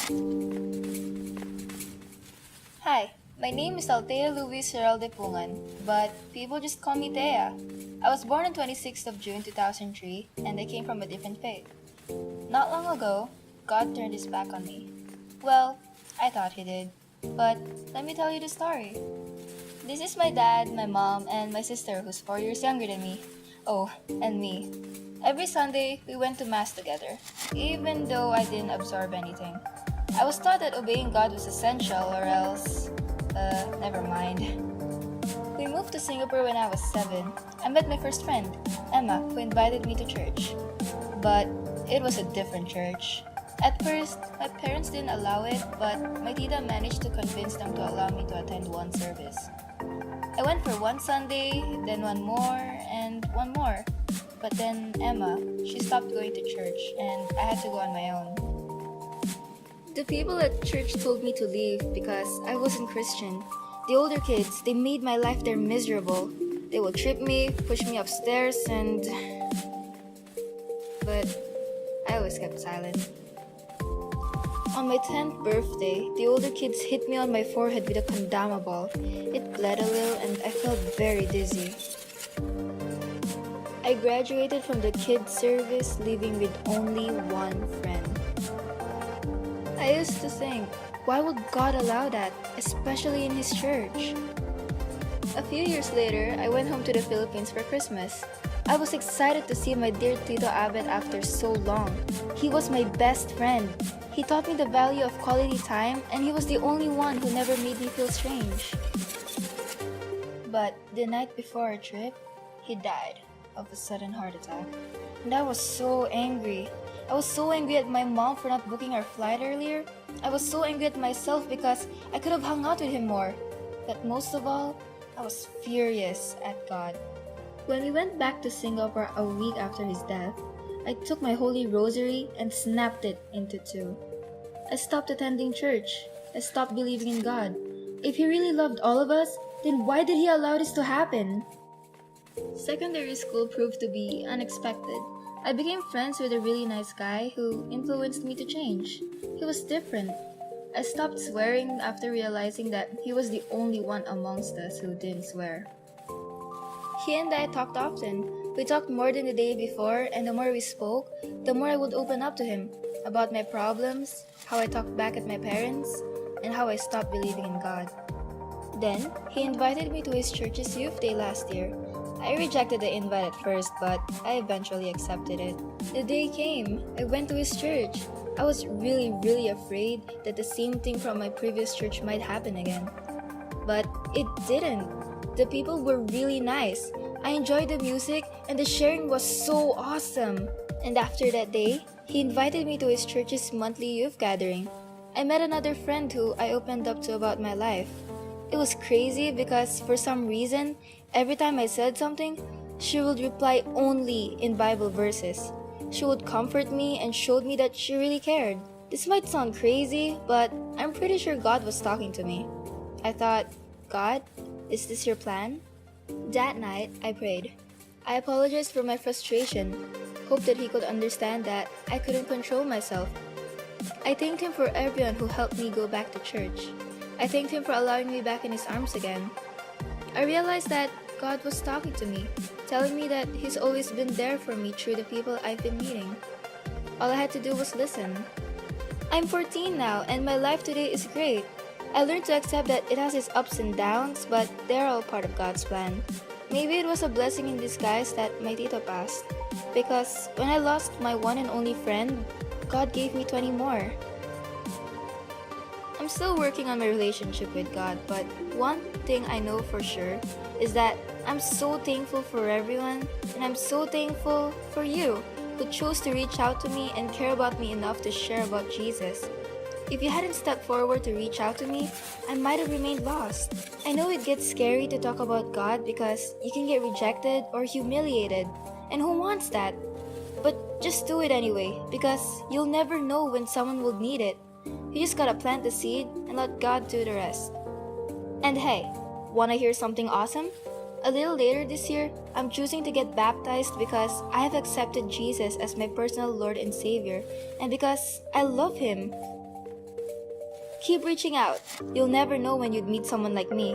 Hi, my name is Althea Louise Saralde Pungan, but people just call me Thea. I was born on 26th of June 2003, and I came from a different faith. Not long ago, God turned his back on me. Well, I thought he did, but let me tell you the story. This is my dad, my mom, and my sister who's 4 years younger than me. Oh, and me. Every Sunday, we went to Mass together, even though I didn't absorb anything. I was taught that obeying God was essential, or else, never mind. We moved to Singapore when I was 7. I met my first friend, Emma, who invited me to church. But it was a different church. At first, my parents didn't allow it, but my tita managed to convince them to allow me to attend one service. I went for one Sunday, then one more, and one more. But then Emma, she stopped going to church, and I had to go on my own. The people at church told me to leave because I wasn't Christian. The older kids, they made my life there miserable. They would trip me, push me upstairs, and... But I always kept silent. On my 10th birthday, the older kids hit me on my forehead with a kendama ball. It bled a little and I felt very dizzy. I graduated from the kids' service leaving with only one friend. I used to think, why would God allow that, especially in his church? A few years later, I went home to the Philippines for Christmas. I was excited to see my dear Tito Abed after so long. He was my best friend. He taught me the value of quality time, and he was the only one who never made me feel strange. But the night before our trip, he died of a sudden heart attack. And I was so angry. I was so angry at my mom for not booking our flight earlier. I was so angry at myself because I could have hung out with him more. But most of all, I was furious at God. When we went back to Singapore a week after his death, I took my holy rosary and snapped it into two. I stopped attending church. I stopped believing in God. If he really loved all of us, then why did he allow this to happen? Secondary school proved to be unexpected. I became friends with a really nice guy who influenced me to change. He was different. I stopped swearing after realizing that he was the only one amongst us who didn't swear. He and I talked often. We talked more than the day before, and the more we spoke, the more I would open up to him about my problems, how I talked back at my parents, and how I stopped believing in God. Then, he invited me to his church's youth day last year. I rejected the invite at first, but I eventually accepted it. The day came. I went to his church. I was really afraid that the same thing from my previous church might happen again. But it didn't. The people were really nice. I enjoyed the music, and the sharing was so awesome. And after that day, he invited me to his church's monthly youth gathering. I met another friend who I opened up to about my life. It was crazy because for some reason, every time I said something, she would reply only in Bible verses. She would comfort me and showed me that she really cared. This might sound crazy, but I'm pretty sure God was talking to me. I thought, God, is this your plan? That night, I prayed. I apologized for my frustration, hoped that he could understand that I couldn't control myself. I thanked him for everyone who helped me go back to church. I thanked him for allowing me back in his arms again. I realized that God was talking to me, telling me that he's always been there for me through the people I've been meeting. All I had to do was listen. I'm 14 now, and my life today is great. I learned to accept that it has its ups and downs, but they're all part of God's plan. Maybe it was a blessing in disguise that my tito passed, because when I lost my one and only friend, God gave me 20 more. I'm still working on my relationship with God, but one thing I know for sure is that I'm so thankful for everyone, and I'm so thankful for you who chose to reach out to me and care about me enough to share about Jesus. If you hadn't stepped forward to reach out to me, I might have remained lost. I know it gets scary to talk about God because you can get rejected or humiliated, and who wants that? But just do it anyway, because you'll never know when someone will need it. You just gotta plant the seed and let God do the rest. And hey, wanna hear something awesome? A little later this year, I'm choosing to get baptized because I have accepted Jesus as my personal Lord and Savior, and because I love Him. Keep reaching out. You'll never know when you'd meet someone like me.